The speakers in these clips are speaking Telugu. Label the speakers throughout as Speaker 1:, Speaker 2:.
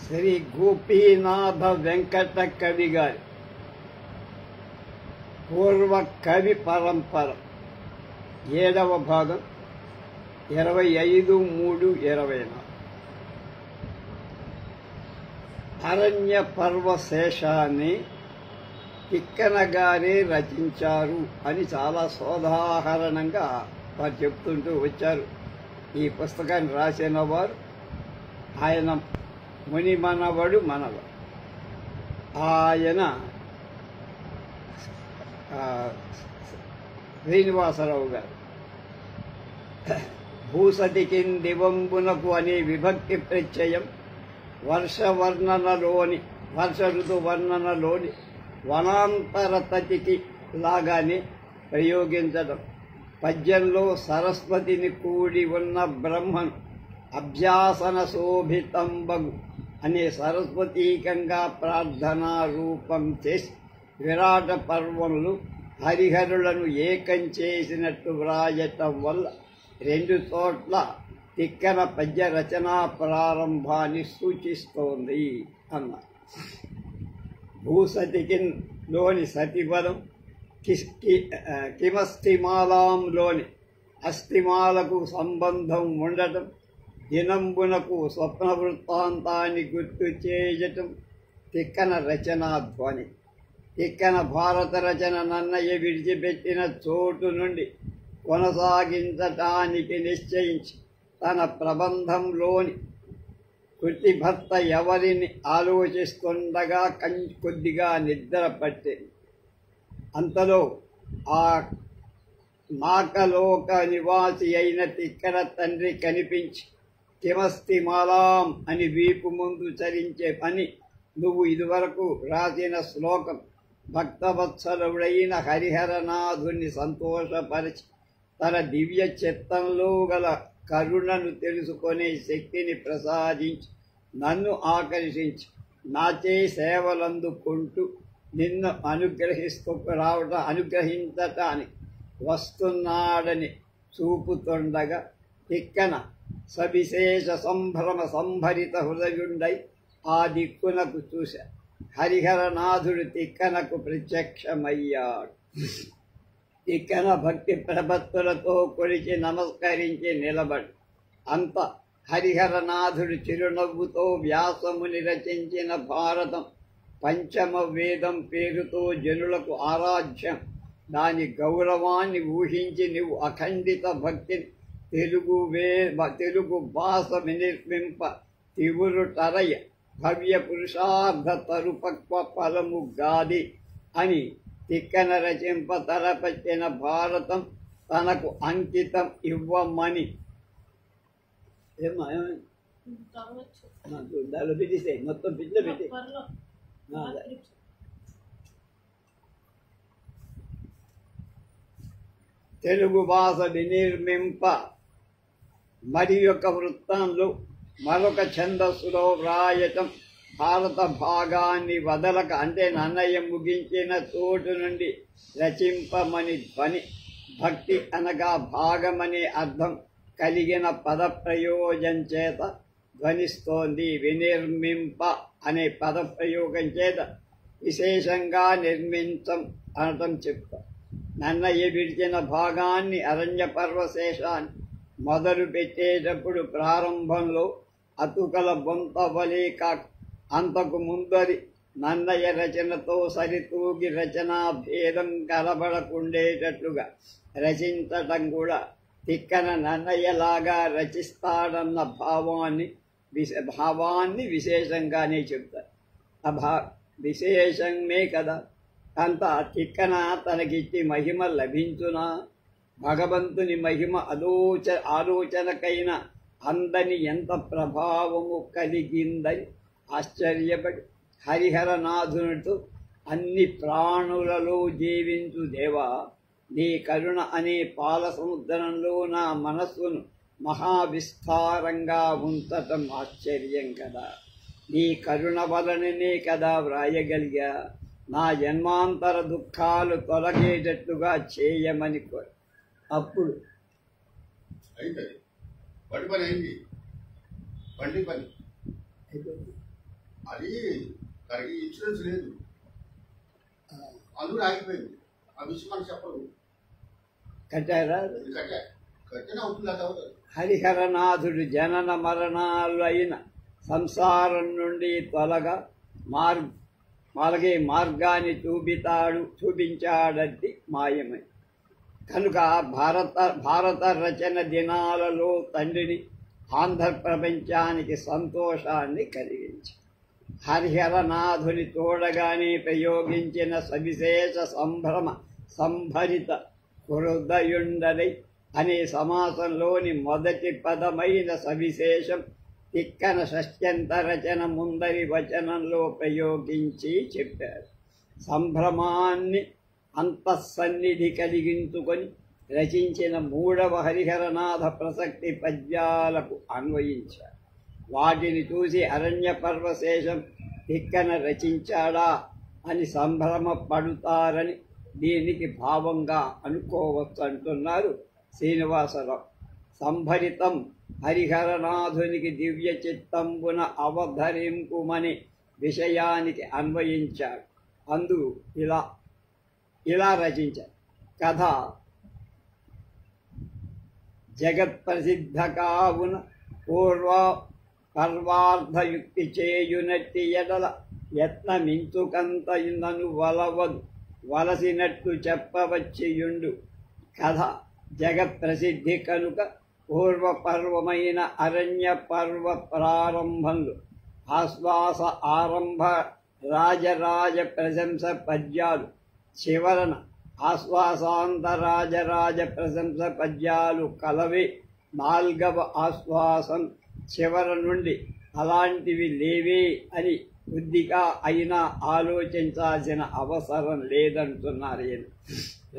Speaker 1: శ్రీ గోపీనాథ వెంకట కవి గారి పూర్వ కవి పరంపర 7వ భాగం 25/3/24 అరణ్య పర్వశేషాన్ని తిక్కన గారే రచించారు అని చాలా సోదాహరణంగా వారు చెప్తుంటూ వచ్చారు. ఈ పుస్తకాన్ని రాసిన వారు ఆయన ముని మనవడు ఆయన శ్రీనివాసరావు గారు. భూసతికి దివంబునకు అనే విభక్తి ప్రత్యయం వర్ష ఋతు వర్ణనలోని వనాంతరతతికి లాగానే ప్రయోగించడం. పద్యంలో సరస్వతిని కూడి ఉన్న బ్రహ్మను అభ్యాసన శోభితంబగు అనే సరస్వతీకంగా ప్రార్థనా రూపం చేసి విరాట పర్వంలో హరిహరులను ఏకం చేసినట్టు వ్రాయటం వల్ల 2 చోట్ల తిక్కన పద్య రచనా ప్రారంభాన్ని సూచిస్తోంది అన్నారు. భూసతికి లోని సతిపదం కిమస్థిమాలంలోని అస్థిమాలకు సంబంధం ఉండటం, దినంబునకు స్వప్న వృత్తాంతాన్ని గుర్తు చేయటం తిక్కన రచనా ధ్వని. తిక్కన భారత రచన నన్నయ్య విడిచిపెట్టిన చోటు నుండి కొనసాగించటానికి నిశ్చయించి తన ప్రబంధంలోని కృతిభర్త ఎవరిని ఆలోచిస్తుండగా కొద్దిగా నిద్ర పట్టింది. అంతలో ఆ నాకలోక నివాసి అయిన తిక్కన తండ్రి కనిపించి, కిమస్థిమాలాం అని వీపు ముందు చరించే పని నువ్వు ఇదివరకు రాసిన శ్లోకం భక్తవత్సలుడైన హరిహరనాథుని సంతోషపరిచి తన దివ్య చిత్తంలో గల కరుణను తెలుసుకునే శక్తిని ప్రసాదించి నన్ను ఆకర్షించి నాచే సేవలందుకుంటూ నిన్ను అనుగ్రహించటానికి వస్తున్నాడని చూపుతుండగా తిక్కన సవిశేష సంభ్రమ సంభరిత హృదయుండై ఆ దిక్కునకు చూశా. హరిహరనాథుడు తిక్కనకు ప్రత్యక్షమయ్యాడు. తిక్కన భక్తి ప్రపత్తులతో కొలిచి నమస్కరించి నిలబడి అంత హరిహరనాథుడు చిరునవ్వుతో వ్యాసముని రచించిన భారతం పంచమ వేదం పేరుతో జనులకు ఆరాధ్యం. దాని గౌరవాన్ని ఊహించి నువ్వు అఖండిత భక్తిని తెలుగు భాష వినిర్మింప తివురుటరయ భవ్య పురుషార్థ తరుపక్వ ఫలము గాది అని తిక్కన రచింప తలపెట్టిన భారతం తనకు అంకితం ఇవ్వమని పెట్టేసాయి. మొత్తం పిల్ల పెట్టి తెలుగు భాష వినిర్మింప మరి యొక్క వృత్తంలో మరొక ఛందస్సులో వ్రాయటం, భారత భాగాన్ని వదలక అంటే నన్నయ్య ముగించిన చోటు నుండి రచింపమని ధ్వని. భక్తి అనగా భాగమనే అర్థం కలిగిన పద ప్రయోగం చేత ధ్వనిస్తోంది. వినిర్మింప అనే పద ప్రయోగం చేత విశేషంగా నిర్మించం అనటం చెప్తా. నన్నయ్య విడిచిన భాగాన్ని అరణ్య పర్వశేషాన్ని మొదలు పెట్టేటప్పుడు ప్రారంభంలో అతుకల బొంత వలే కాక అంతకు ముందరి నన్నయ్య రచనతో సరితూగి రచనా భేదం కలబడకుండేటట్లుగా రచించటం కూడా తిక్కన నన్నయ్యలాగా రచిస్తాడన్న భావాన్ని విశేషంగానే చెప్తారు. విశేషమే కదా. అంత తిక్కన తనకిచ్చి మహిమ లభించునా? భగవంతుని మహిమ ఆలోచనకైన అందని ఎంత ప్రభావము కలిగిందని ఆశ్చర్యపడి హరిహరనాథునితో అన్ని ప్రాణులలో జీవించు దేవా, నీ కరుణ అనే పాల సముద్రంలో నా మనస్సును మహావిస్తారంగా ఉంచటం ఆశ్చర్యం కదా. నీ కరుణ వలననే కదా వ్రాయగలిగా. నా జన్మాంతర దుఃఖాలు తొలగేటట్టుగా చేయమని కోరు. అప్పుడు
Speaker 2: పని అయింది, పండి పని అది దానికి ఇన్సూరెన్స్ లేదు, అందుకు ఆగిపోయింది. ఆ విషయం మనకు చెప్పరు.
Speaker 1: కట్టారా?
Speaker 2: కట్టిన అవుతుంది, అది అవుతుంది.
Speaker 1: హరిహరనాథుడు జనన మరణాలు అయిన సంసారం నుండి తొలగే మార్గాన్ని చూపించాడది మాయమై. కనుక భారత రచన దినాలలో తండ్రిని ఆంధ్ర ప్రపంచానికి సంతోషాన్ని కలిగించి హరిహరనాథుని తోడగానే ప్రయోగించిన సవిశేష సంభరిత హృదయుండలై అనే సమాసంలోని మొదటి పదమైన సవిశేషం తిక్కన షష్ట్యంత రచన ముందరి వచనంలో ప్రయోగించి చెప్పారు. సంభ్రమాన్ని అంతఃసన్నిధి కలిగించుకొని రచించిన మూడవ హరిహరనాథ ప్రసక్తి పద్యాలకు అన్వయించారు. వాటిని చూసి అరణ్య పర్వశేషం తిక్కన రచించాడా అని సంభ్రమపడుతారని దీనికి భావంగా అనుకోవచ్చు అంటున్నారు శ్రీనివాసరావు. సంభరితం హరిహరనాథునికి దివ్య చిత్తంబున అవధరింపుమని విషయానికి అన్వయించాడు. అందుకు ఇలా రచించారు. కథ జగత్ప్రసిద్ధ కావున పర్వార్థయుక్తి చేయునట్టి ఎడల యత్నమించుకంతయునను వలసినట్టు చెప్పవచ్చియుండు. కథ జగత్ప్రసిద్ధి కనుక పూర్వపర్వమైన అరణ్య పర్వ ప్రారంభంలో ఆశ్వాస ఆరంభ రాజరాజ ప్రశంస పద్యాలు, చివరన ఆశ్వాసాంత రాజరాజ ప్రశంస పద్యాలు కలవే. నాల్గవ ఆశ్వాసం చివర నుండి అలాంటివి లేవే అని కొద్దిగా అయినా ఆలోచించాల్సిన అవసరం లేదంటున్నారు.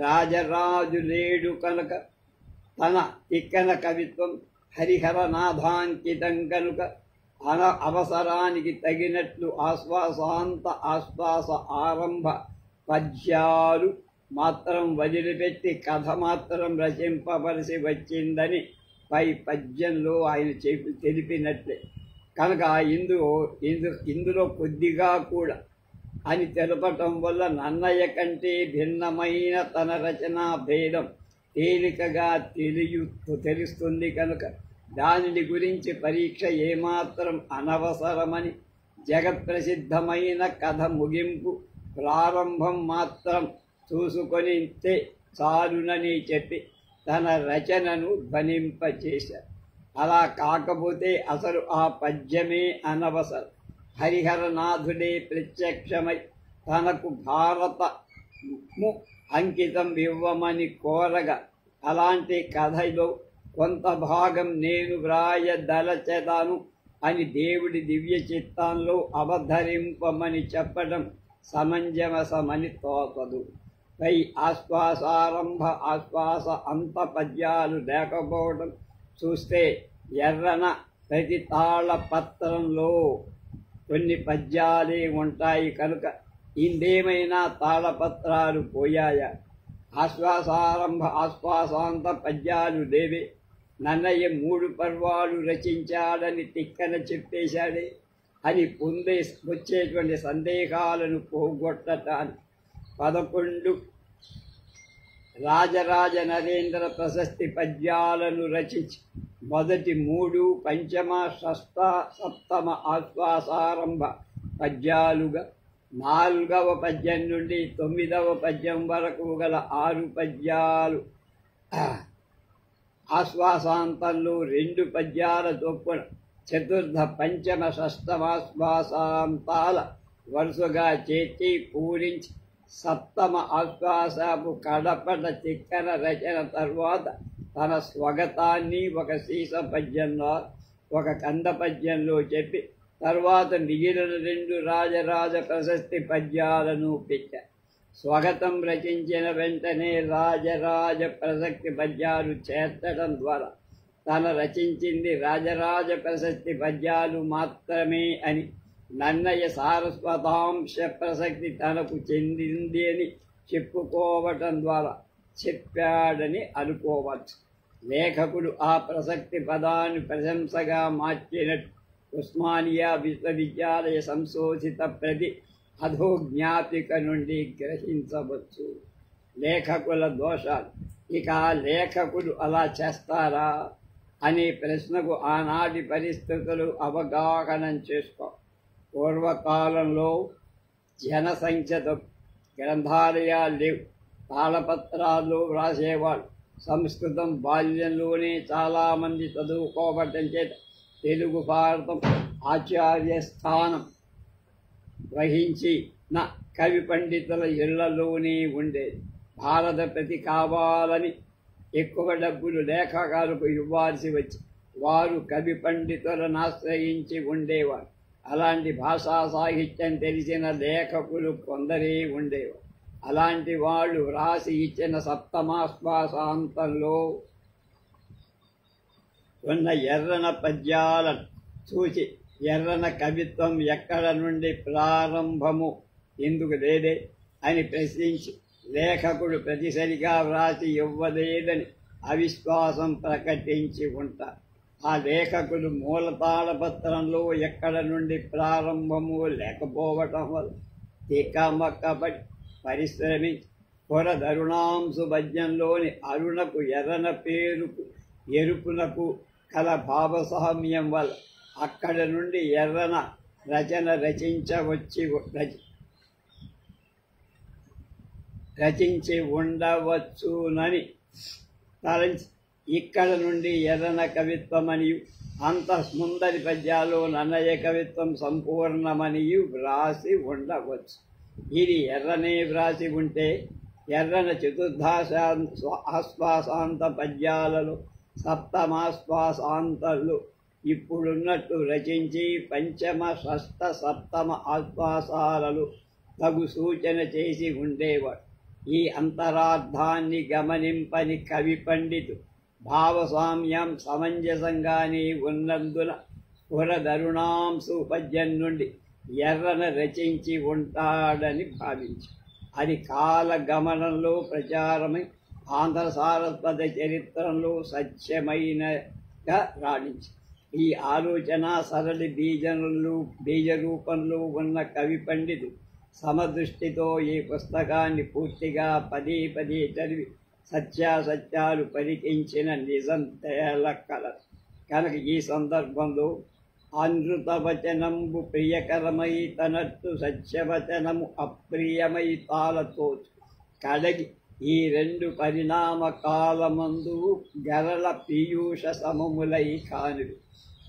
Speaker 1: రాజరాజు లేడు కనుక తన తిక్కన కవిత్వం హరిహరనాథాంకితం కనుక అవసరానికి తగినట్లు ఆశ్వాసాంత ఆశ్వాస ఆరంభ పద్యాలు మాత్రం వదిలిపెట్టి కథ మాత్రం రచింపవలసి వచ్చిందని పై పద్యంలో ఆయన తెలిపినట్లే. కనుక ఇందులో కొద్దిగా కూడా అని తెలపటం వల్ల నన్నయ్య కంటే భిన్నమైన తన రచనా భేదం తేలికగా తెలుస్తుంది. కనుక దానిని గురించి పరీక్ష ఏమాత్రం అనవసరమని జగత్ప్రసిద్ధమైన కథ ముగింపు ప్రారంభం మాత్రం చూసుకొనితే చాలునని చెప్పి తన రచనను ధ్వనింపచేశారు. అలా కాకపోతే అసలు ఆ పద్యమే అనవసరం. హరిహరనాథుడే ప్రత్యక్షమై తనకు భారతము అంకితం ఇవ్వమని కోరగా అలాంటి కథలో కొంత భాగం నేను వ్రాయదలచెదను అని దేవుడి దివ్య చిత్తంలో అవధరింపమని చెప్పడం సమంజసమని తోచదు. పై ఆశ్వాసారంభ ఆశ్వాస అంత పద్యాలు లేకపోవడం చూస్తే ఎర్రన ప్రతి తాళపత్రంలో కొన్ని పద్యాలే ఉంటాయి కనుక ఇందేమైనా తాళపత్రాలు పోయాయా? ఆశ్వాసారంభ ఆశ్వాసాంత పద్యాలు లేవే. నన్నయ్య 3 పర్వాలు రచించాడని తిక్కన చెప్పేశాడే అని వచ్చేటువంటి సందేహాలను పోగొట్టటానికి 11 రాజరాజ నరేంద్ర ప్రశస్తి పద్యాలను రచించి మొదటి 3 పంచమ షష్ఠ సప్తమ ఆశ్వాసారంభ పద్యాలుగా 4వ పద్యం నుండి 9వ పద్యం వరకు గల 6 పద్యాలు ఆశ్వాసాంతంలో 2 పద్యాల చొప్పున చతుర్థ పంచమ షష్ఠమాశ్వాసాంతాల వరుసగా చేర్చి పూరించి సప్తమ ఆశ్వాసపు కడపట తిక్కన రచన తర్వాత తన స్వగతాన్ని ఒక సీస పద్యంలో ఒక కంద పద్యంలో చెప్పి తర్వాత మిగిలిన 2 రాజరాజ ప్రశస్తి పద్యాలను పెట్టారు. స్వగతం రచించిన వెంటనే రాజరాజ ప్రసక్తి పద్యాలు చేర్చడం ద్వారా తన రచించింది రాజరాజ ప్రశస్తి పద్యాలు మాత్రమే అని నన్నయ్య సారస్వతాంశ ప్రసక్తి తనకు చెందింది అని చెప్పుకోవటం ద్వారా చెప్పాడని అనుకోవచ్చు. లేఖకుడు ఆ ప్రసక్తి పదాన్ని ప్రశంసగా మార్చినట్టు ఉస్మానియా విశ్వవిద్యాలయ సంశోధిత ప్రతి అధోజ్ఞాపిక నుండి గ్రహించవచ్చు. లేఖకుల దోషాలు. ఇక లేఖకులు అలా చేస్తారా అనే ప్రశ్నకు ఆనాటి పరిస్థితులు అవగాహన చేసుకో. పూర్వకాలంలో జనసంఖ్యతో గ్రంథాలయాలు లేవు. తాళపత్రాలు వ్రాసేవాళ్ళు. సంస్కృతం బాల్యంలోనే చాలామంది చదువుకోవటం చేత తెలుగు భారతం ఆచార్య స్థానం వహించిన కవి పండితుల ఇళ్లలోనే ఉండేది. భారత ప్రతి కావాలని ఎక్కువ డబ్బులు లేఖకాలకు ఇవ్వాల్సి వచ్చి వారు కవి పండితులను ఆశ్రయించి ఉండేవారు. అలాంటి భాషా సాహిత్యం తెలిసిన లేఖకులు కొందరే ఉండేవారు. అలాంటి వాళ్ళు వ్రాసి ఇచ్చిన సప్తమాశ్వాసాంతంలో ఉన్న ఎర్రన పద్యాలను చూసి ఎర్రన కవిత్వం ఎక్కడ నుండి ప్రారంభము ఎందుకు లేదే అని ప్రశ్నించి లేఖకుడు ప్రతిసరిగా వ్రాసి ఇవ్వలేదని అవిశ్వాసం ప్రకటించి ఉంటారు. ఆ లేఖకులు మూల తాళపత్రంలో ఎక్కడ నుండి ప్రారంభము లేకపోవటం వల్ల తికమకబడి పరిశ్రమించి పొరధరుణాంశు పద్యంలోని అరుణకు ఎర్రన పేరుకు ఎరుపునకు కల భావసామ్యం వల్ల అక్కడ నుండి ఎర్రన రచన రచించి ఉండవచ్చునని తలంచి ఇక్కడ నుండి ఎర్రన కవిత్వమనియు అంత సుందరి పద్యాలు నన్నయ్య కవిత్వం సంపూర్ణమనియు వ్రాసి ఉండవచ్చు. ఇది ఎర్రనే వ్రాసి ఉంటే ఎర్రన ఆశ్వాసాంత పద్యాలలో సప్తమాశ్వాసాంతాలు ఇప్పుడున్నట్టు రచించి పంచమ షష్ఠ సప్తమ ఆశ్వాసాలలో తగు సూచన చేసి ఉండేవాడు. ఈ అంతరార్థాన్ని గమనింపని కవి పండితు భావస్వామ్యం సమంజసంగానే ఉన్నందున పురధరుణాంశు పద్యం నుండి ఎర్రన రచించి ఉంటాడని భావించి అది కాలగమనంలో ప్రచారమై ఆంధ్ర సారస్వత చరిత్రలో సత్యమైనగా రాణించి ఈ ఆలోచన సరళి బీజరూపంలో ఉన్న కవి పండితు సమదృష్టితో ఈ పుస్తకాన్ని పూర్తిగా పదే చదివి సత్యాసత్యాలు పరికించిన నిజం తేలకలదు. కనుక ఈ సందర్భంలో అనృతవచనంబు ప్రియకరమై తనట్టు సత్యవచనము అప్రియమై తాళతోచు కడగి ఈ రెండు పరిణామ కాలమందు గరళ పీయూష సమములై కానివి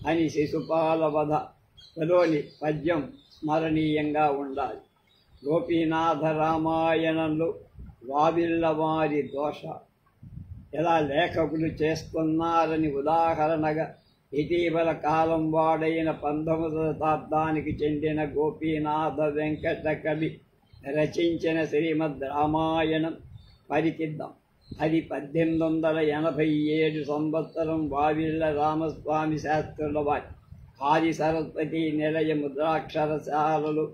Speaker 1: అని శిశుపాల వధలోని పద్యం స్మరణీయంగా ఉండాలి. గోపీనాథ రామాయణంలో వావిళ్ళవారి దోష ఎలా లేఖకులు చేస్తున్నారని ఉదాహరణగా ఇటీవల కాలం వాడైన 19వ శతాబ్దానికి చెందిన గోపీనాథ వెంకట కవి రచించిన శ్రీమద్ రామాయణం పరికిద్దాం. అది 1887 సంవత్సరం వావిళ్ళ రామస్వామి శాస్త్రుల వారి ఆది సరస్వతి నిలయ ముద్రాక్షరశాలలు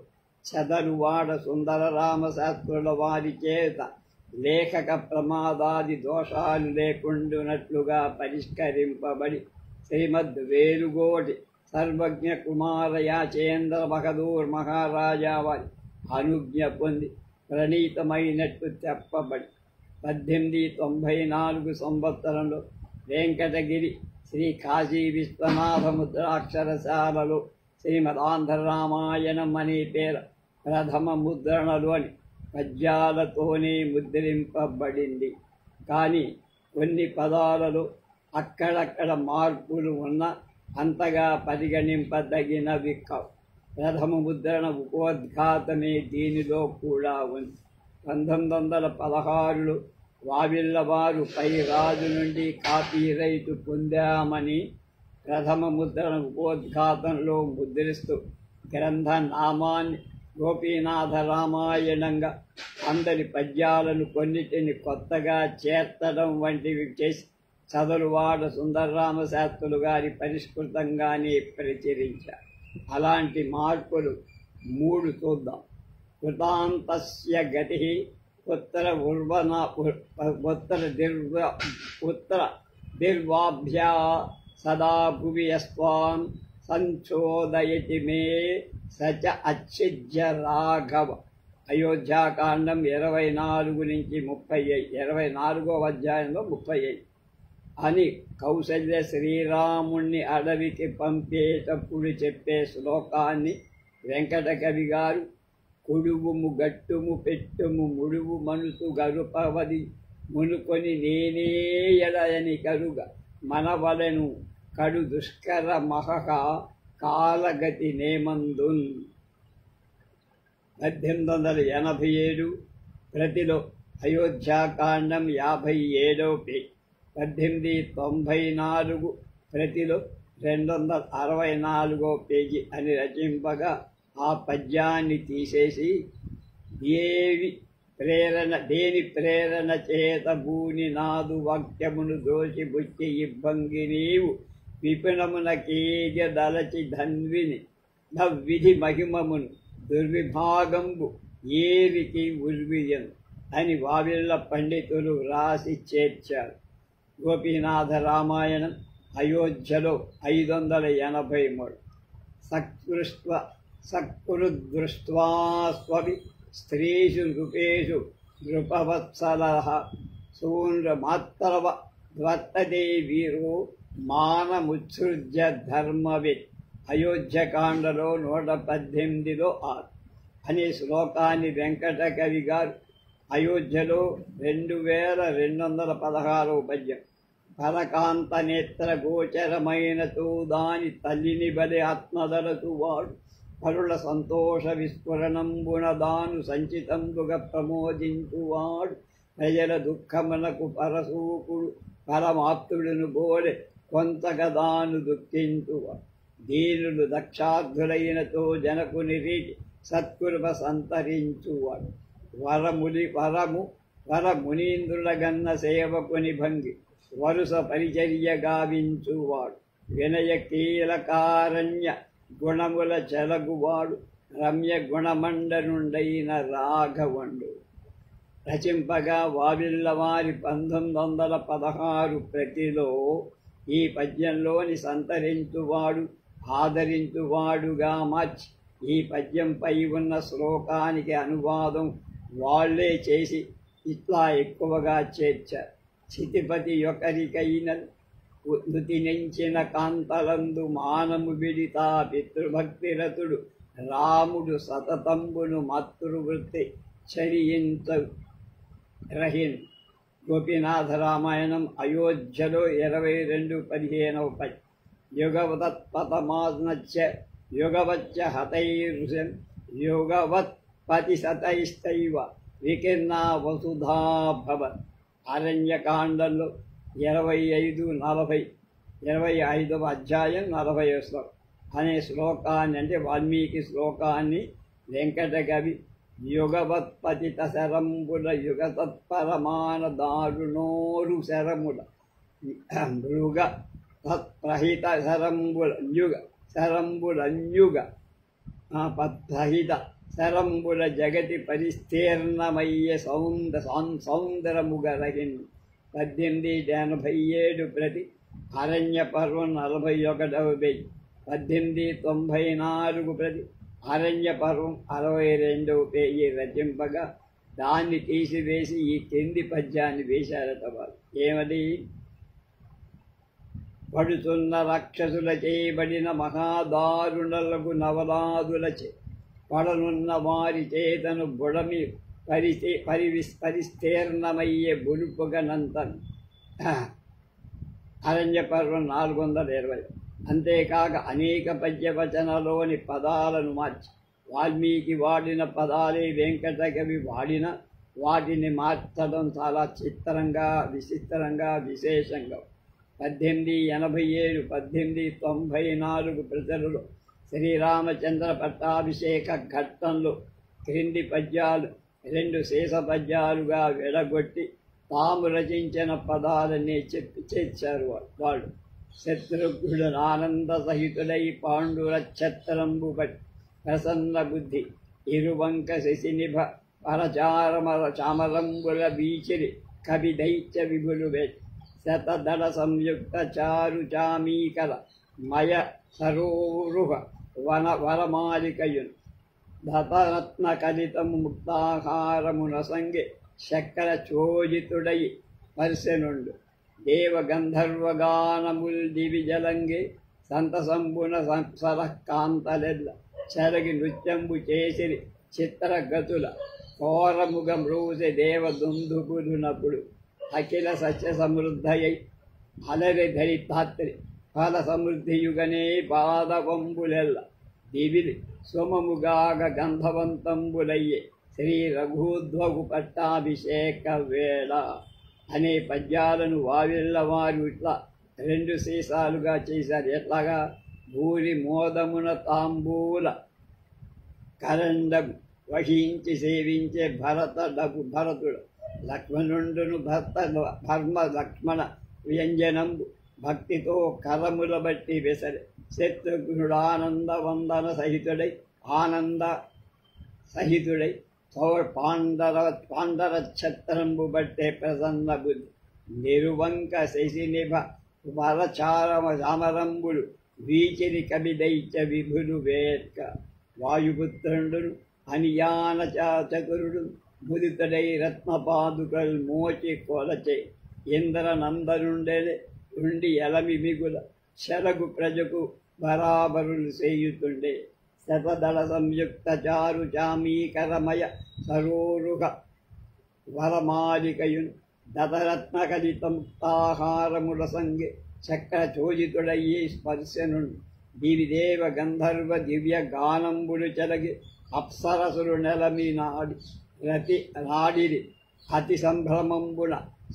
Speaker 1: చదరువాడ సుందర రామశాస్త్రుల వారి చేత లేఖక ప్రమాదాది దోషాలు లేకుండానట్లుగా పరిష్కరింపబడి శ్రీమద్ వేలుగోటి సర్వజ్ఞ కుమార యాచేంద్ర బహదూర్ మహారాజా వారి అనుజ్ఞ పొంది ప్రణీతమైనట్టు చెప్పబడి 1894 సంవత్సరంలో వెంకటగిరి శ్రీ కాశీ విశ్వనాథ ముద్రాక్షరశాలలో శ్రీమదాంధ్ర రామాయణం అనే పేరు ప్రథమ ముద్రణలోని పద్యాలతోనే ముద్రింపబడింది. కానీ కొన్ని పదాలలో అక్కడక్కడ మార్పులు ఉన్న అంతగా పరిగణింపదగినవి కావు. ప్రథమ ముద్రణ ఉపోద్ఘాతమే దీనిలో కూడా ఉంది. 1916లో వావిళ్ళవారు పై రాజు నుండి కాపీరైటు పొందామని ప్రథమ ముద్రణ ఉపోద్ఘాతంలో ముద్రిస్తూ గ్రంథ నామాన్ని గోపీనాథ రామాయణంగా అందరి పద్యాలను కొన్నిటిని కొత్తగా చేర్చడం వంటివి చేసి చదరువాడ సుందరరామ శాస్త్రులు గారి పరిష్కృతంగానే ప్రచురించారు. అలాంటి మార్పులు 3 చూద్దాం. కృతాంతస్య గతి ఉత్తర దీర్వాభ్యా సదా భువి యస్వాం సంచోదయతి మే సచ అచ్ఛిద్య రాఘవ. అయోధ్యాకాండం 24 నుంచి 35, 24వ అధ్యాయంలో 35 అని కౌసల్య శ్రీరాముణ్ణి అడవికి పంపేటప్పుడు చెప్పే శ్లోకాన్ని వెంకటకవి గారు కుడువుము గట్టుము పెట్టుము ముడువు మనుసు గరుపవది మునుకొని నేనే ఎడయని కరుగ మనవలను కడు దుష్కర మహక కాలగతి నేమందున్. 1887 ప్రతిలో అయోధ్యాకాండం 57వ పేజీ. 1894 ప్రతిలో 264వ పేజీ అని రచింపగా ఆ పద్యాన్ని తీసేసి దేని ప్రేరణ చేత భూని నాదు వాక్యమును దోషి బుచ్చి ఇబ్బంగి నీవు విపినమున కేజ దలచి ధన్విని నవ్విధి మహిమమును దుర్విభాగంబు ఏవికి ఉర్వియను అని వావిళ్ళ పండితులు రాసి చేర్చారు. గోపీనాథ రామాయణం అయోధ్యలో 583. సత్కృదృష్ట్వా స్వపి స్త్రీషు నృపేషు నృపవత్సలః శూన్రమాత్రవ వర్తతే వీరో మానముత్సృజ్య ధర్మవిత్. అయోధ్యకాండలో 118లో అనే శ్లోకాన్ని వెంకటకవి గారు అయోధ్యలో 2216వ పద్యం. పరకాంత నేత్ర గోచరమైనతో దాని తల్లిని బలి ఆత్మదలతు వాడు పరుల సంతోష విస్ఫురణంబున దాను సంచితంబుగా ప్రమోదించువాడు ప్రజల దుఃఖమునకు పరసూపుడు పరమాప్తుడును బోలె కొంతగా దాను దుఃఖించువాడు. దీనులు దక్షార్థులైనతో జనకుని రీతి సత్కృప సంతరించువాడు. వరమునీంద్రులగన్న సేవకుని భంగి వరుస పరిచర్య గావించువాడు. వినయ కీలకారణ్య గుణముల చెలగువాడు రమ్య గుణమండనుండైన రాఘవండు. రచింపగా వావిళ్ళవారి 1916 ప్రతిలో ఈ పద్యంలోని సంతరించువాడు ఆదరించువాడుగా మార్చి ఈ పద్యంపై ఉన్న శ్లోకానికి అనువాదం వాళ్లే చేసి ఇట్లా ఎక్కువగా చేర్చారు. చితిపతి ఒకరికైన నుతినించిన కాంతలందు మానము విడితా పితృభక్తిరతుడు రాముడు సతతంబును మాతృవృత్తి చరించ రహిన్. గోపీనాథ రామాయణం అయోధ్యలో 22:15 పద్యం. యుగవత్పతమాజ్నచ్చ యుగవచ్చ హతైరుషం యుగవత్పతిశతైస్తైవ వికీర్ణా వసుధా భవత్. అరణ్యకాండంలో 25వ అధ్యాయం 40వ శ్లోకం అనే శ్లోకాన్ని అంటే వాల్మీకి శ్లోకాన్ని వెంకటకవి యుగవత్పతిత శరంబుల యుగ తత్పరమాన దారుణోరు శరముల మృగ తత్ప్రహిత శరంబులంయుగ ప్రహిత శరంబుల జగతి పరిస్థీర్ణమయ్యే సౌందరముగరగిన్. 1887 ప్రతి అరణ్య పర్వం 41వ పేజీ. 1894 ప్రతి అరణ్య పర్వం 62వ పేజీ రచింపగా దాన్ని తీసివేసి ఈ కింది పద్యాన్ని వేశారట వారు. ఏమది? పడుతున్న రాక్షసుల చేయబడిన మహాదారుణలకు నవలాదులచే పడనున్న వారి చేతను బుడమి పరిస్థీర్ణమయ్యే బులుపుగనంతను. అరణ్య పర్వం 420. అంతేకాక అనేక పద్యవచనలోని పదాలను మార్చి వాల్మీకి వాడిన పదాలే వెంకటకవి వాడిన వాటిని మార్చడం చాలా చిత్రంగా విచిత్రంగా విశేషంగా. 1887 1894 ప్రజలలో శ్రీరామచంద్ర పట్టాభిషేక ఘట్టంలో క్రింది పద్యాలు 2 శేష పద్యాలుగా విడగొట్టి తాము రచించిన పదాలనే చెప్పి చేర్చారు వాళ్ళు. శత్రుఘ్నుడు ఆనంద సహితుడై పాండురఛత్రంబు బట్టి ప్రసన్న బుద్ధి ఇరువంక శశినిభ చామరంబుల బీచిరి కవి దైత్య విభులు శతదళ సంయుక్త చారు చామీకర మయ సరోరుహ వరమాలికయున్ దతరత్న కలితము ముక్తాహారమున సంగే చక్కెర చోజితుడై పరిసెనుండు దేవ గంధర్వగానముల్ దివి జలంగే సంతసంబున సంసర కాంతలెల్ల చెరగి నృత్యంబు చేసిరి చిత్రగతుల ఘోరముగ మ్రూసి దేవ దుందుబులునప్పుడు అఖిల సస్య సమృద్ధయై అలరి ధరితాత్రి ఫల సమృద్ధియుగనే పాదవంబులెల్ల దివిలి సోమముగాగ గంధవంతంబులయ్యే శ్రీ రఘుధ్వగు పట్టాభిషేక వేళ అనే పద్యాలను వావిళ్ళవారు ఇట్లా 2 సీసాలుగా చేశారు. ఎట్లాగా భూరి మోదమున తాంబూల కరండము వహించి సేవించే భరతుడు లక్ష్మణుండును ధర్మ లక్ష్మణ వ్యంజనంబు భక్తితో కరముల బట్టి వెసరి శత్రుఘ్నుడు ఆనంద వందన సహితుడై పాండర ఛత్రంబు బట్టే ప్రసన్న బుద్ధి నిరువంక శశినిభ వరచారమ రామరంబులు వీచిరి కవిదైత్య విభులు వేట్క వాయుపుత్రుండును అనియాన చతురుడు ముదితుడై రత్నపాదుకల్ మోచి కొలచే ఇంద్రనందనుండి ఎలమి మిగుల శరగు ప్రజకు బరాబరులు చేయుతుండే శతదళ సంయుక్త చారు చామీకరమయ సరోరుహ వరమాలికయున్ దతరత్న కలిత ముక్తాహారముల సంగే చక్ర చోజితుడయ్యే స్పర్శనుండు దివిదేవ గంధర్వ దివ్య గానంబులు చెలగి అప్సరసులు నెలమి నాడిరి అతి సంభ్రమంబున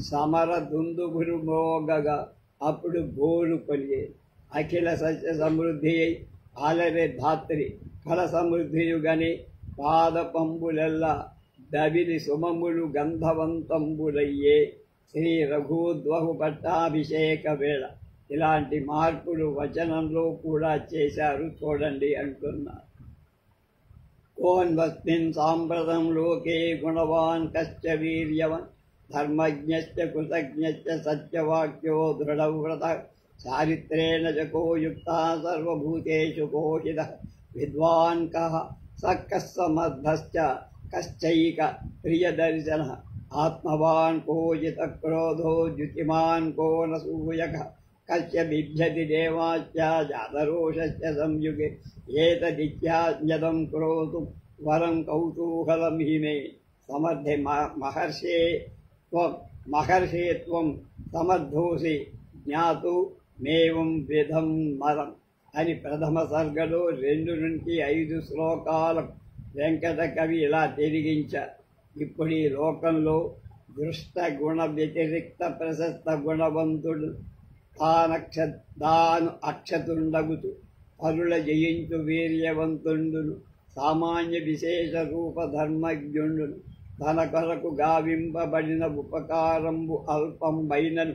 Speaker 1: సమర దుందుభురు మోగగా అప్పుడు గోరు కొలియే అఖిల సస్య సమృద్ధి అయి అలరే ధాత్రి ఫల సమృద్ధియుగని పాదపంబులెల్లా దవిలి సుమములు గంధవంతంబులయ్యే శ్రీ రఘుద్వహు పట్టాభిషేక వేళ. ఇలాంటి మార్పులు వచనంలో కూడా చేశారు చూడండి అంటున్నారు. కోన్వస్మిన్ సాంప్రదం లోకే గుణవాన్ కశ్చ వీర్యవన్ ధర్మజ్ఞశ్చ కృతజ్ఞశ్చ సత్యవాక్యో దృఢవ్రత చారిత్రేణ చకో యుక్త సర్వభూతేషు కోహిత విద్వాన్ కః సక్కః సమర్థశ్చ కశ్చైక ప్రియదర్శన ఆత్మవాన్ కోజిత క్రోధో ద్యుతిమాన్ కో నసూయక కశ్చ బిభ్యతి దేవాశ్చ జాతరోషశ్చ సంయుగే ఏతదిత్యాజ్ఞదం క్రోతు వరం కౌతూహలం హిమే సమర్థే మహర్షే త్వం సమర్థోసి జ్ఞాతు మేవం విధం మరం అని ప్రథమ సర్గలో 2 నుంచి 5 శ్లోకాల వెంకట కవి ఇలా తిరిగించారు. ఇప్పుడు ఈ లోకంలో దృష్ట గుణ వ్యతిరిక్త ప్రశస్త గుణవంతుడు తాను అక్షతుండగుతూ పరుల జయించు వీర్యవంతుండును సామాన్య విశేష రూప ధర్మజ్ఞుండును తన కొరకు గావింపబడిన ఉపకారంబు అల్పంబైనను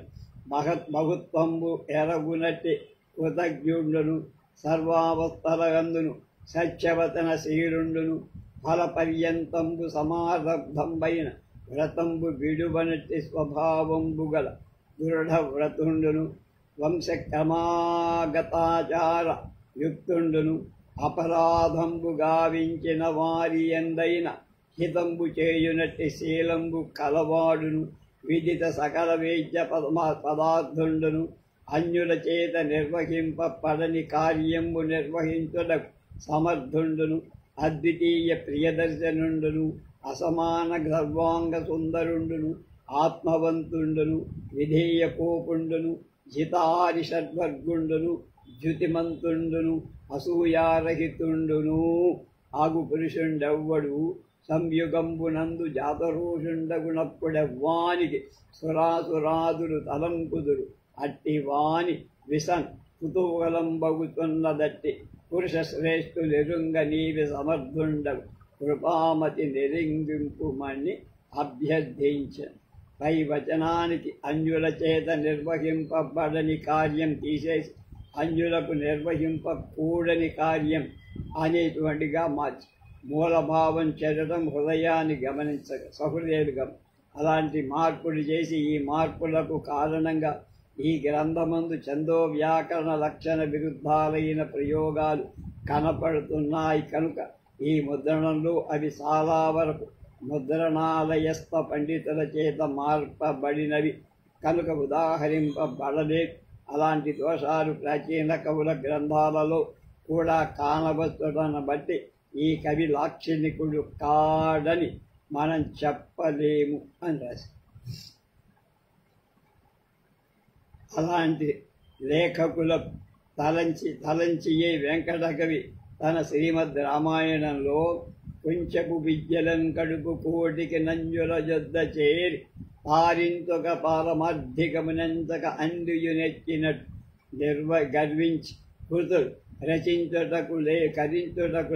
Speaker 1: బహుత్వంబు ఎరగునట్టి కృతజ్ఞుండును సర్వావస్థలగందును సత్యవతన శీలుండును ఫలపర్యంతంబు సమారబ్ధంబైన వ్రతంబు విడువనట్టి స్వభావంబు గల దృఢ వ్రతుండును వంశక్రమాగతాచార యుక్తుండును అపరాధంబు గావించిన వారి ఎందైన హితంబు చేయునట్టి శీలంబు కలవాడును విదిత సకల వేద్య పదార్థుండును అన్యుల చేత నిర్వహింపబడని కార్యంబు నిర్వహించుటకు సమర్థుండును అద్వితీయ ప్రియదర్శనుండును అసమాన గర్వాంగ సుందరుండును ఆత్మవంతుండును విధేయ కోపుండును జితారి షడ్వర్గుండును జ్యుతిమంతుండును అసూయారహితుండును ఆగు పురుషుండెవ్వడు సంయుగంబునందు జాతరోషుండగునప్పుడెవ్వానికి సురాసురాదులు తలంకుదురు అట్టి వాని విసన్ కుతూహలంబగుతున్నదట్టి పురుష శ్రేష్ఠులెరుంగ నీవి సమర్థుండవు కృపామతి నిరింగింపుమని అభ్యర్థించను. పై వచనానికి అంజుల చేత నిర్వహింపబడని కార్యం తీసేసి అంజులకు నిర్వహింపకూడని కార్యం అనేటువంటిగా మార్చి మూలభావం చెరటం హృదయాన్ని గమనించక సహృదయులుగా అలాంటి మార్పులు చేసి ఈ మార్పులకు కారణంగా ఈ గ్రంథమందు ఛందో వ్యాకరణ లక్షణ విరుద్ధాలైన ప్రయోగాలు కనపడుతున్నాయి కనుక ఈ ముద్రణంలో అవి చాలా వరకు ముద్రణాలయస్థ పండితుల చేత మార్పబడినవి కనుక ఉదాహరింపబడలేదు. అలాంటి దోషాలు ప్రాచీన కవుల గ్రంథాలలో కూడా కానవచ్చుటను బట్టి ఈ కవి లాక్షణికుడు కాడని మనం చెప్పలేము అని రాసి, అలాంటి లేఖకుల తలంచియే వెంకట కవి తన శ్రీమద్ రామాయణంలో కొంచెపు విద్యలం కడుపు కోటికి నంజుల జొద్ద చేరి పారింతొక పారమార్థికమునంతక అందియునెచ్చినట్టు గర్వించి కృతులు కరించుటకు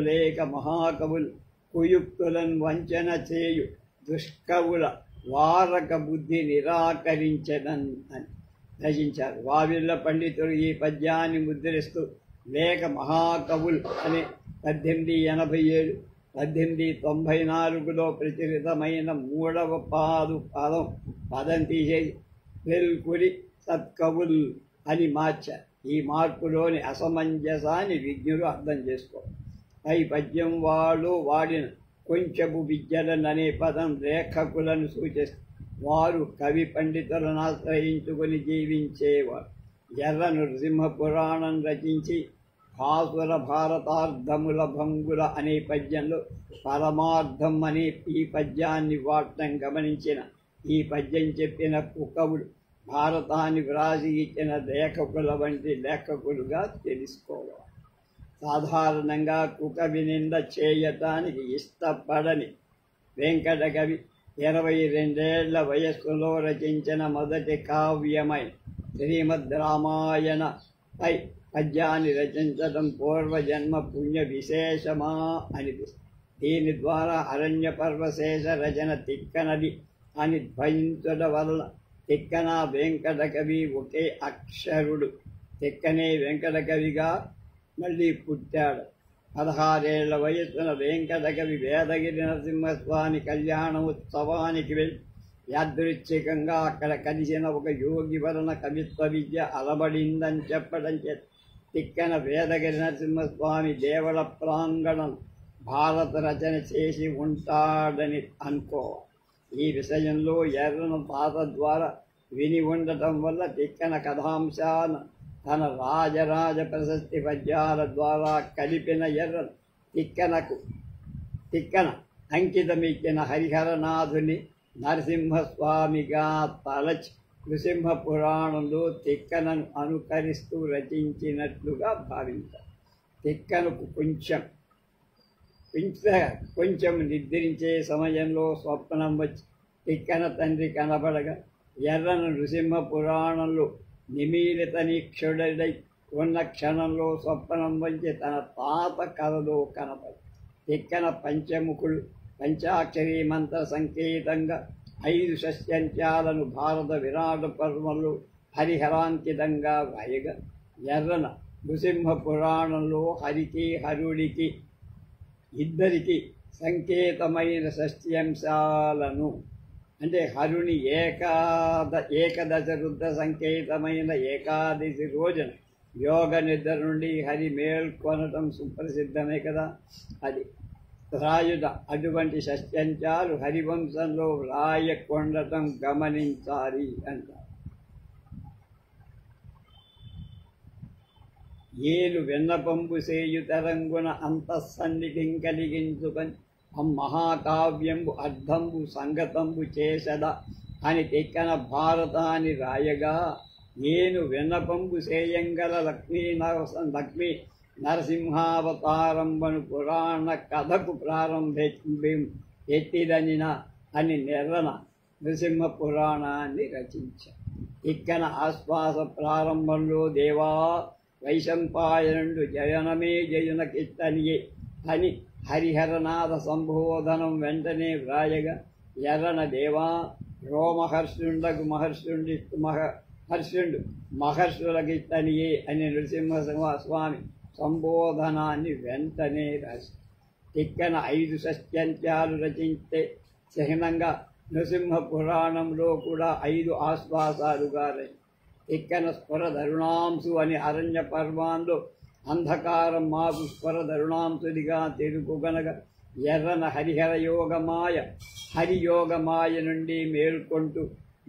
Speaker 1: లేక మహాకవులు కుయుక్తులను వంచన చేయు దుష్కవుల వారక బుద్ధి నిరాకరించదని రచించారు. వావిళ్ళ పండితులు ఈ పద్యాన్ని ముద్రిస్తూ లేక మహాకవులు అనే 1887 1894లో ప్రచురితమైన 3వ పదం తీసేసి వెల్కురి సత్కవుల్ అని మార్చారు. ఈ మార్పులోని అసమంజసాన్ని విజ్ఞులు అర్థం చేసుకోవాలి. పై పద్యం వాళ్ళు వాడిన కొంచెపు విద్యలననే పదం లేఖకులను సూచిస్తుంది. వారు కవి పండితులను ఆశ్రయించుకుని జీవించేవారు. ఎర్ర నృసింహ పురాణం రచించి భాసుర భారతార్థముల భంగుల అనే పద్యంలో పరమార్థం అనే ఈ పద్యాన్ని వాడటం గమనించిన ఈ పద్యం చెప్పిన కుకవుడు భారతాన్ని వ్రాసి ఇచ్చిన లేఖకుల వంటి లేఖకులుగా తెలుసుకోవాలి. సాధారణంగా కుకవి నింద చేయటానికి ఇష్టపడని వెంకట కవి 22 ఏళ్ల వయస్సులో రచించిన మొదటి కావ్యమైన శ్రీమద్ రామాయణపై పద్యాన్ని రచించడం పూర్వజన్మ పుణ్య విశేషమా అనిపిస్తుంది. దీని ద్వారా అరణ్య పర్వశేష రచన తిక్కనది అని ధ్వనించడం వలన తిక్కన వెంకట కవి ఒకే అక్షరుడు తిక్కనే వెంకట కవిగా మళ్ళీ పుట్టాడు. 16 ఏళ్ల వయస్సున వెంకట కవి వేదగిరి నరసింహస్వామి కళ్యాణోత్సవానికి వెళ్ళి యాదృచ్ఛికంగా అక్కడ కలిసిన ఒక యోగి వలన కవిత్వ విద్య అలబడిందని చెప్పడం చేత తిక్కన వేదగిరి నరసింహస్వామి దేవళ ప్రాంగణం భారత రచన చేసి ఉంటాడని అనుకోవాలి. ఈ విషయంలో ఎర్రన తాత ద్వారా విని ఉండటం వల్ల తిక్కన కథాంశాన తన రాజరాజ ప్రశస్తి పద్యాల ద్వారా కలిపిన ఎర్రను తిక్కన అంకితమిచ్చిన హరిహరనాథుని నరసింహస్వామిగా తలచి నృసింహ పురాణంలో తిక్కనను అనుకరిస్తూ రచించినట్లుగా భావించారు. తిక్కనకు కొంచెం నిద్రించే సమయంలో స్వప్నం వచ్చి తిక్కన తండ్రి కనబడగా ఎర్రను నృసింహ పురాణంలో నిమీలిత నిక్షుడై ఉన్న క్షణంలో స్వప్నం వచ్చి తన తాత కథలో కనపడి తిక్కన పంచముఖుడు పంచాక్షరీ మంత్ర సంకేతంగా 5 షష్ట్యంత్యాలను భారత విరాట పర్వంలో హరిహరాంకితంగా వ్రాయగా ఎర్రన నృసింహ పురాణంలో హరికి హరుడికి ఇద్దరికి సంకేతమైన షష్ట్యంశాలను అంటే హరుని ఏకదశ రుద్ర సంకేతమైన ఏకాదశి రోజున యోగ నిద్ర నుండి హరి మేల్కొనటం సుప్రసిద్ధమే కదా. అది రాయుట అటువంటి షష్ట్యంచాలు హరివంశంలో రాయకొండటం గమనించాలి అంటారు. ఏలు వెన్నపంపు సేయు తరంగున అంతఃసన్నిధిం కలిగించుకొని మహాకావ్యంబు అర్థంబు సంగతంబు చేసద అని తిక్కన భారతాన్ని రాయగా ఏను వెన్నపంపు సేయంగల లక్ష్మీ నరసింహావతారంబను పురాణ కథకు ప్రారంభం ఎత్తిదనిన అని నెర్రన నృసింహ పురాణాన్ని రచించారు. తిక్కన ఆశ్వాస ప్రారంభంలో దేవా వైశంపాయనుడు జయనమే జయునకిత్తనియే అని హరిహరనాథ సంబోధనం వెంటనే వ్రాయగా ఎర్రన దేవా రోమహర్షుండకు హర్షుండు మహర్షులకిత్తనియే అని నృసింహస్వామి సంబోధనాన్ని వెంటనే రాసి తిక్కన 5 షష్ట్యంత్యాలు రచించే చిహ్నంగా నృసింహ పురాణంలో కూడా 5 ఆశ్వాసాలుగా తిక్కన స్ఫుర ధరుణాంశు అని అరణ్య పర్వాంలో అంధకారం మాకు స్ఫుర ధరుణాంశుడిగా తెలుపుగనగా ఎర్రన హరియోగమాయ నుండి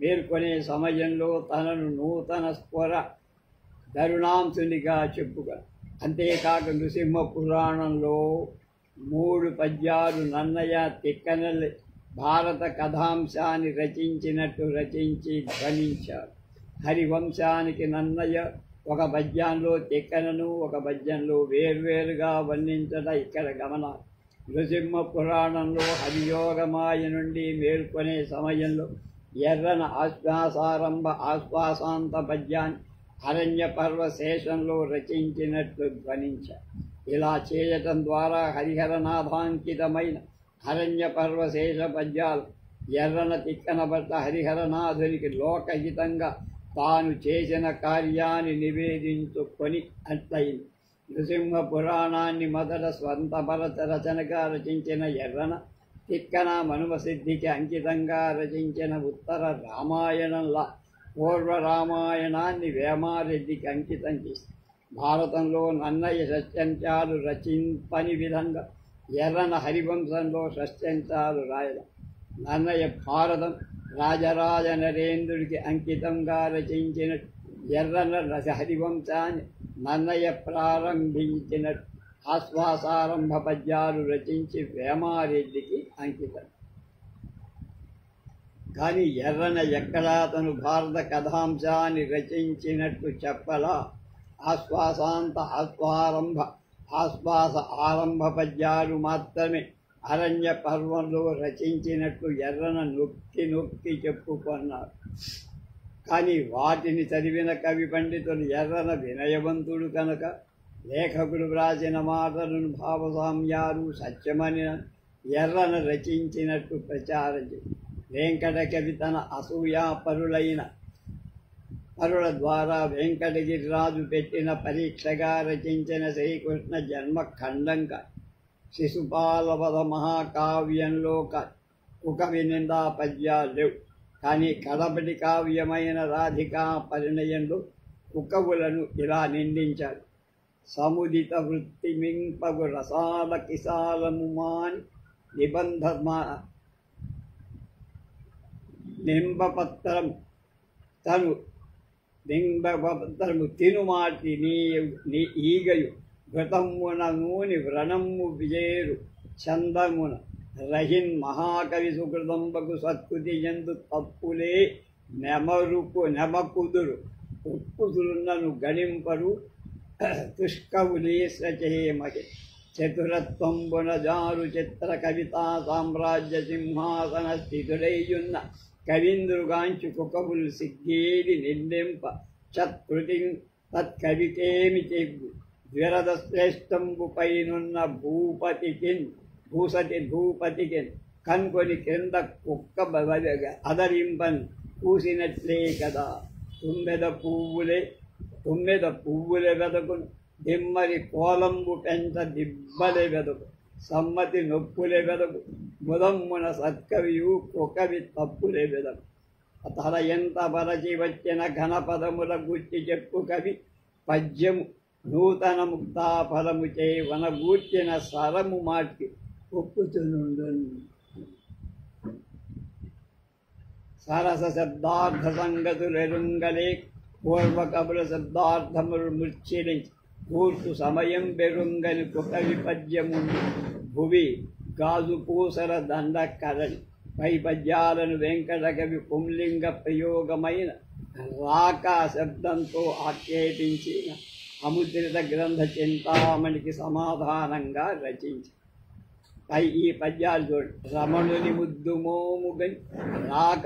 Speaker 1: మేల్కొనే సమయంలో తనను నూతన స్ఫుర ధరుణాంశునిగా చెప్పుగా. అంతేకాక నృసింహ పురాణంలో 3 పద్యాలు నన్నయ్య తిక్కనల్లి భారత కథాంశాన్ని రచించినట్టు రచించి ధ్వనించారు. హరివంశానికి నన్నయ్య ఒక పద్యంలో తిక్కనను, ఒక పద్యంలో వేర్వేరుగా వర్ణించట ఇక్కడ గమనాలు. నృసింహ పురాణంలో హరియోగమాయ నుండి మేల్కొనే సమయంలో ఎర్రన ఆశ్వాసాంత పద్యాన్ని అరణ్య పర్వ శేషంలో రచించినట్లు ధ్వనించారు. ఇలా చేయటం ద్వారా హరిహరనాథాంకితమైన అరణ్య పర్వశేష పద్యాలు ఎర్రన తిక్కన భర్త హరిహరనాథునికి లోకహితంగా తాను చేసిన కార్యాన్ని నివేదించుకొని అట్లయింది. నృసింహ పురాణాన్ని మొదట స్వంతపరత రచనగా రచించిన ఎర్రన తిక్కన మనుమసిద్ధికి అంకితంగా రచించిన ఉత్తర రామాయణంలా పూర్వ రామాయణాన్ని వేమారెడ్డికి అంకితం చేసి భారతంలో నన్నయ్య షష్ట్యంశాలు రచింపని విధంగా ఎర్రన హరివంశంలో షష్ట్యంశాలు రాయడం. నన్నయ్య భారతం రాజరాజ నరేంద్రుడికి అంకితంగా రచించిన ఎర్రన హరివంశాన్ని నన్నయ్య ప్రారంభించిన ఆశ్వాసారంభ పద్యాలు రచించి వేమారెడ్డికి అంకితం. కానీ ఎర్రన ఎక్కడా తను భారత కథాంశాన్ని రచించినట్టు చెప్పలా. ఆశ్వాస ఆరంభ పద్యాలు మాత్రమే అరణ్య పర్వంలో రచించినట్టు ఎర్రన నొక్కి చెప్పుకున్నారు. కానీ వాటిని చదివిన కవి పండితులు ఎర్రన వినయవంతుడు కనుక లేఖకుడు వ్రాసిన మాటలను భావసామ్యాలు సత్యమని ఎర్రన రచించినట్టు ప్రచారం చేసి వెంకట కవి తన పరుల ద్వారా వెంకటగిరిరాజు పెట్టిన పరీక్షగా రచించిన శ్రీకృష్ణ జన్మ ఖండంగా శిశుపాలవద మహాకావ్యంలో కుకవి నిందా పద్యాలు లేవు. కానీ కడపటి కావ్యమైన రాధికా పరిణయంలో కుకవులను ఇలా నిందించాడు. సముదిత వృత్తి మింపగు రసాల కిసాలము మాని నింబపత్రము తినుమాటి నీ ఈగయు ఘృతమున నూని వ్రణము విజేరు చందమున రహిన్ మహాకవి సుకృతంబకు సత్కృతి ఎందు తప్పులే నెమకుదురు ఉప్పుదురున్నను గణింపరు తుష్కవులేశ్వచేమకి చతురత్వంబున జారు చిత్ర కవితా సామ్రాజ్య సింహాసన స్థితుడైయున్న కవీంద్రుగాంచు కుకవులు సిగ్గేది నిందింప చత్కృతిన్ తత్కవికేమి చెగ్గు ద్విరద శ్రేష్టంబు పైనున్న భూపతికిన్ కన్కొని క్రింద కుక్క అదరింపన్ కూసినట్లే కదా. తుమ్మెద పువ్వులే వెదకును దిమ్మరి కోలంబు పెంచ దిబ్బలే వెదకు సమ్మతి నొప్పులే వెదకు ముదమ్మున సత్కవియు కుకవి తప్పులే వెదకు. తల ఎంత పరచి వచ్చిన ఘనపదముల గుర్చి చెప్పు కవి పద్యము నూతన ముక్తాఫలము చే వనగూర్చిన సరము మార్చి ఒప్పుచునుండు. సరస శబ్దార్థ సంగతులెరుంగలే పూర్వ కవుల శబ్దార్థములు ముర్చిరించి పూర్తు సమయం బెరుంగని కుకవి పద్యము భువి గాజు పూసల దండ కరణి. పై పద్యాలను వెంకటకవి పుంలింగ ప్రయోగమైన రాక శబ్దంతో ఆక్షేపించిన అముద్రిత గ్రంథ చింతామణికి సమాధానంగా రచించి పై ఈ పద్యాలు చూడండి. రమణుని ముద్దు మోముగని రాక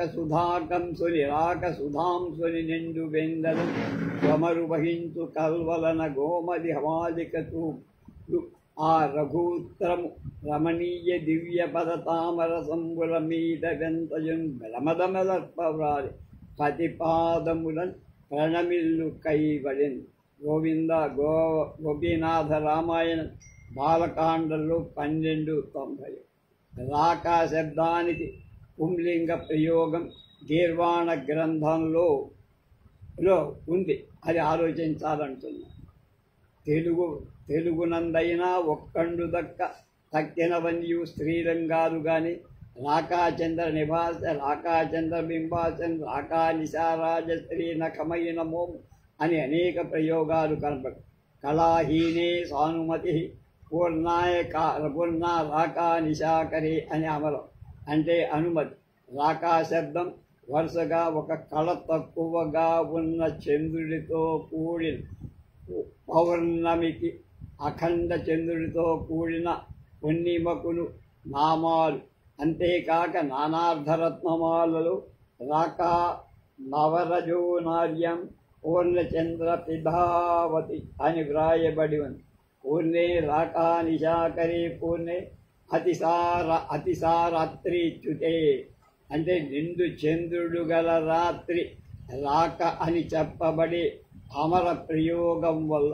Speaker 1: సుధాంసుని నిండు వెందరు గమరు వహించు కల్వలన గోమది హవాదిక తూపు ఆ రఘూత్రము రమణీయ దివ్య పద తామర సంబుల మీద వెంతయున్ బలమదమలర్పవ్రాలి పతిపాదములన్ ప్రణమిల్లు కైవడిన్. గోపీనాథ రామాయణం బాలకాండలో 12:90. రాకా శబ్దానికి పుంలింగ ప్రయోగం గీర్వాణ గ్రంథంలో లో ఉంది, అది ఆలోచించాలంటున్నా. తెలుగునందైనా ఒక్కండు తక్కినవన్యు స్త్రీరంగాలు గాని రాకాచంద్ర నిభాస రాకాచంద్ర బింబాసన్ రాకా నిశారాజశ్రీ నఖమైన మోము అని అనేక ప్రయోగాలు కనపడు. కళాహీనే సానుమతి పూర్ణ రాకా నిశాకరి అని అమరం అంటే అనుమతి. రాకా శబ్దం వరుసగా ఒక కళ తక్కువగా ఉన్న చంద్రుడితో కూడిన పౌర్ణమికి అఖండ చంద్రుడితో కూడిన పుణ్యమకును నామాలు. అంతేకాక నానార్ధరత్నమాలలో రాకా నవరజోనార్యం పూర్ణచంద్ర పిధావతి అని వ్రాయబడి ఉంది. పూర్ణే రాకా నిశాకరి పూర్ణే అతిసారాత్రిచ్యుతే అంటే నిండు చంద్రుడు గల రాత్రి రాక అని చెప్పబడే అమర ప్రయోగం వల్ల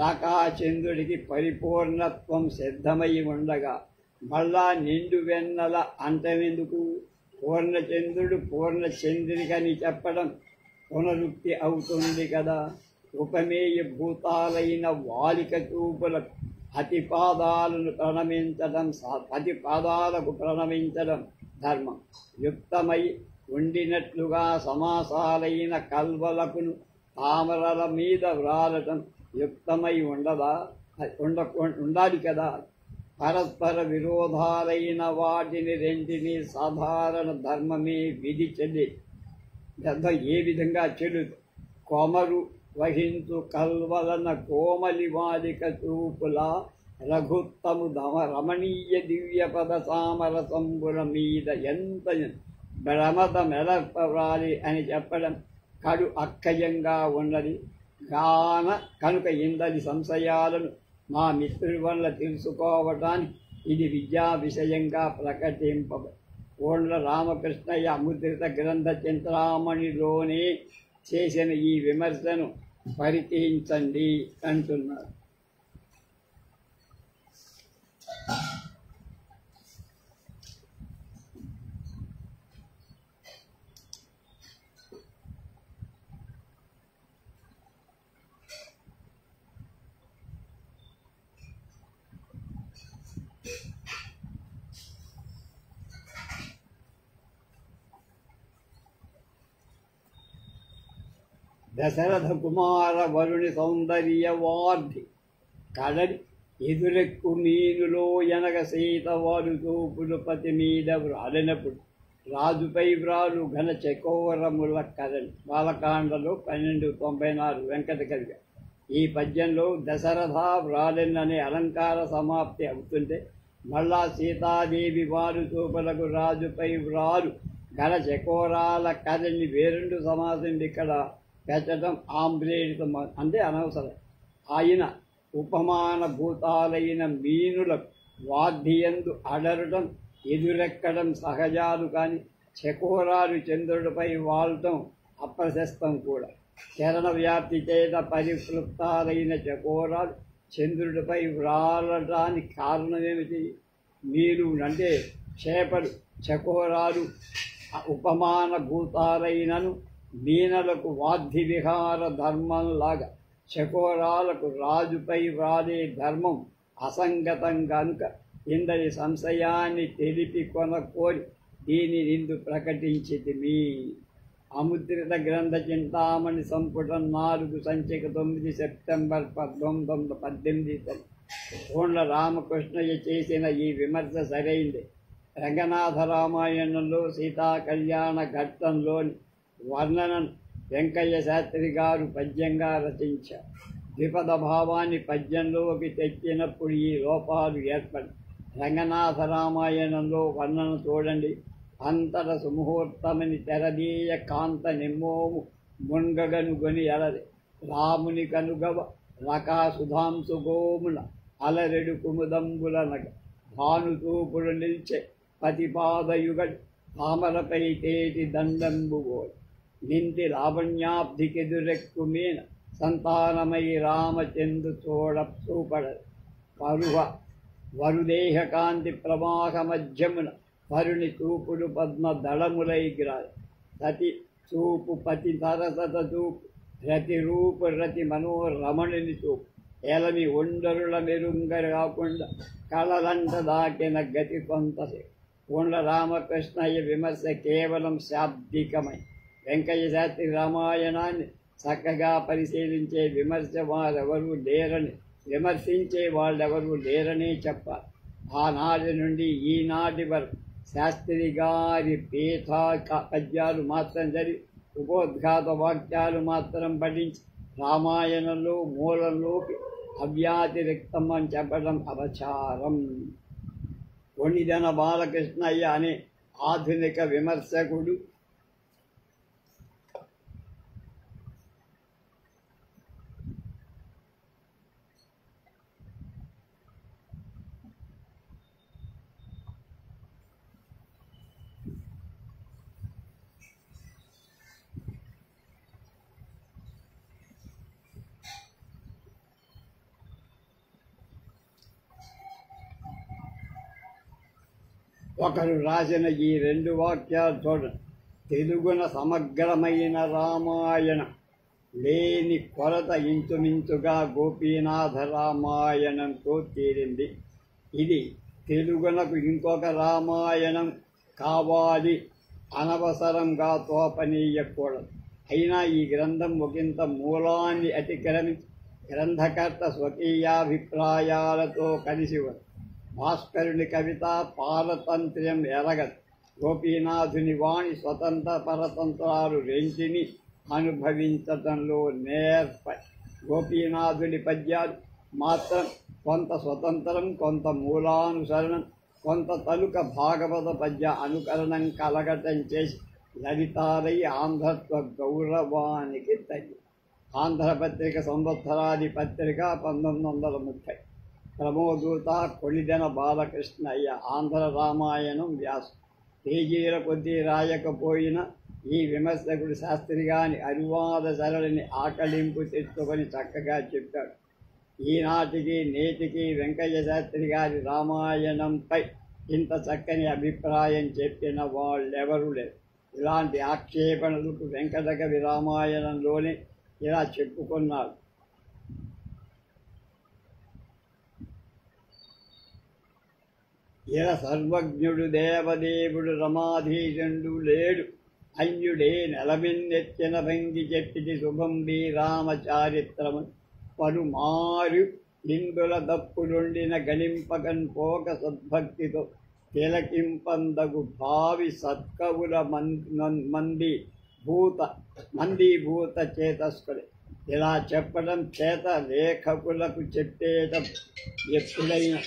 Speaker 1: రాకాచంద్రుడికి పరిపూర్ణత్వం సిద్ధమై ఉండగా మళ్ళా నిండు వెన్నెల అంటమెందుకు? పూర్ణచంద్రుడు పూర్ణచంద్రికని చెప్పడం పునరుక్తి అవుతుంది కదా. ఉపమేయ భూతాలైన వాలిక చూపులకు అతి పాదాలకు ప్రణమించడం ధర్మం. యుక్తమై ఉండినట్లుగా సమాసాలైన కల్వలకును తామరల మీద వ్రాలటం యుక్తమై ఉండాలి కదా. పరస్పర విరోధాలైన వాటిని రెంటిని సాధారణ ధర్మమే విధి చెల్లి ఏ విధంగా చెల్లుదు. కొమరు వహించు కల్వలన కోమలి వాలిక చూపుల రఘుత్తము రమణీయ దివ్య పద సామరసంబుల మీద ఎంత భ్రమద మెలపవ్రాలి అని చెప్పడం కడు అక్కయంగా ఉన్నది. కనుక ఇందలి సంశయాలను మా మిత్రుల వల్ల తెలుసుకోవటానికి ఇది విద్యా విషయంగా ప్రకటింపబ. కోండ్ల రామకృష్ణయ్య అముద్రిత గ్రంథ చింతామణిలోనే చేసిన ఈ విమర్శను పరిచయించండి అంటున్నారు. దశరథ కుమార వరుణి సౌందర్యవార్ధి కడలి ఎదురెక్కు మీనులో ఎనగ సీత వారు చూపులు పతి మీద వ్రాలినప్పుడు రాజుపై వ్రాలు ఘన చకోరముల కదలి. బాలకాండలో 1294 వెంకట కవిగా. ఈ పద్యంలో దశరథ వ్రాలిననే అలంకార సమాప్తి అవుతుంటే మళ్ళా సీతాదేవి వారు చూపులకు రాజుపై వ్రాలు ఘన చకోరాల కథని వేరెండు సమాసం ఇక్కడ పెట్టడం ఆంబ్రేడితం అంటే అనవసరం. ఆయన ఉపమాన భూతాలైన మీనులకు వాద్యందు అడరటం ఎదురెక్కడం సహజాలు కాని చకోరాలు చంద్రుడిపై వాలటం అప్రశస్తం కూడా. చరణ వ్యాప్తి చేత పరిపృప్తాలైన చకోరాలు చంద్రుడిపై వ్రాలటానికి కారణమేమిటి? మీను అంటే చేపలు, చకోరాలు ఉపమాన భూతాలైనను మీనలకు వాద్య విహార ధర్మంలాగా చకోరాలకు రాజుపై వ్రాలే ధర్మం అసంగతం కనుక ఇందరి సంశయాన్ని తెలిపి కొనకోరి దీని నిందు ప్రకటించితిమి. అముద్రిత గ్రంథ చింతామణి సంపుటం 4 సంచిక 9 సెప్టెంబర్ 1918. కోండ్ల రామకృష్ణయ్య చేసిన ఈ విమర్శ సరైంది. రంగనాథ రామాయణంలో సీతా కళ్యాణ ఘట్టంలోని వర్ణనను వెంకయ్య శాస్త్రి గారు పద్యంగా రచించారు. ద్విపద భావాన్ని పద్యంలోకి తెచ్చినప్పుడు ఈ లోపాలు ఏర్పడి రంగనాథ రామాయణంలో వర్ణన చూడండి. అంతట సుముహూర్తమని తెరదీయ కాంత నిమ్మోము మున్గగనుగొని అలరి రాముని కనుగవ రకా సుధాంసు గోముల అలరెడు కుముదంబుల నగ భానుతూపుడు నిల్చె పతిపాదయుగడు తామరపై తేటి దండంబుగోడు నింతి లావణ్యాబ్ధికెదురెక్కు మీన సంతానమై రామచంద్రు చూపడ వరుదేహ కాంతి ప్రవాహ మధ్యమున వరుని చూపుడు పద్మ దళములై గ్రాయ సతి చూపు పతి సరసత చూపు రతి రూపు రతి మనోరమణిని చూపు ఎలమి ఒండరుల మెరుంగరు కాకుండా కళలంట దాకిన గతి కొంతసేపు కొండ రామకృష్ణయ్య విమర్శ కేవలం శాబ్దికమై వెంకయ్య శాస్త్రి రామాయణాన్ని చక్కగా పరిశీలించే విమర్శించే వాళ్ళెవరూ లేరని చెప్పాలి. ఆనాటి నుండి ఈనాటి వరకు శాస్త్రి గారి పీఠా పద్యాలు మాత్రం చదివి ఉపోద్ఘాత వాక్యాలు మాత్రం పఠించి రామాయణంలో మూలంలోకి అవ్యాతిరిక్తం అని చెప్పడం అపచారం. కొణిదెన బాలకృష్ణయ్య అనే ఆధునిక విమర్శకుడు ఒకరు రాసిన ఈ 2 వాక్యాలు చూడండి. తెలుగున సమగ్రమైన రామాయణ లేని కొరత ఇంచుమించుగా గోపీనాథ రామాయణంతో తీరింది. ఇది తెలుగునకు ఇంకొక రామాయణం కావాలి అనవసరంగా తోపనీయకూడదు. అయినా ఈ గ్రంథం ఒకంత మూలాన్ని అతిక్రమించి గ్రంథకర్త స్వకీయాభిప్రాయాలతో కలిసి భాస్కరుని కవిత పారతంత్ర్యం ఎరగదు. గోపీనాథుని వాణి స్వతంత్ర పరతంత్రాలు రెంటిని అనుభవించటంలో నేర్పై. గోపీనాథుని పద్యాలు మాత్రం కొంత స్వతంత్రం, కొంత మూలానుసరణం, కొంత తలుక భాగవత పద్య అనుకరణం కలగటం చేసి లలితారై ఆంధ్రత్వ గౌరవానికి తగ్గి. ఆంధ్రపత్రిక సంవత్సరాది పత్రిక 1930. ప్రమోదూత కొణిదెన బాలకృష్ణయ్య ఆంధ్ర రామాయణం వ్యాసం. పేజీల కొద్దీ రాయకపోయినా ఈ విమర్శకుడు శాస్త్రిగాని అనువాద సరళిని ఆకలింపు తెచ్చుకొని చక్కగా చెప్పాడు. ఈనాటికి నేటికి వెంకయ్య శాస్త్రి గారి రామాయణంపై ఇంత చక్కని అభిప్రాయం చెప్పిన వాళ్ళెవరూ లేరు. ఇలాంటి ఆక్షేపణలకు వెంకటకవి రామాయణంలోనే ఇలా చెప్పుకున్నారు. ఇల సర్వజ్ఞుడు దేవదేవుడు రమాధీశుడు లేడు అన్యుడే నెలమిన్నెత్తిన భంగి చెప్పిది శుభం రామచారిత్రము పలుమారు ఇందుల దప్పులుండిన గణింపకన్ పోక సద్భక్తితో తిలకింపందగు భావి సత్కవుల మందీభూత చేతస్కుడే. ఇలా చెప్పడం చేత లేఖకులకు చెప్పేట ఎప్పుడైనా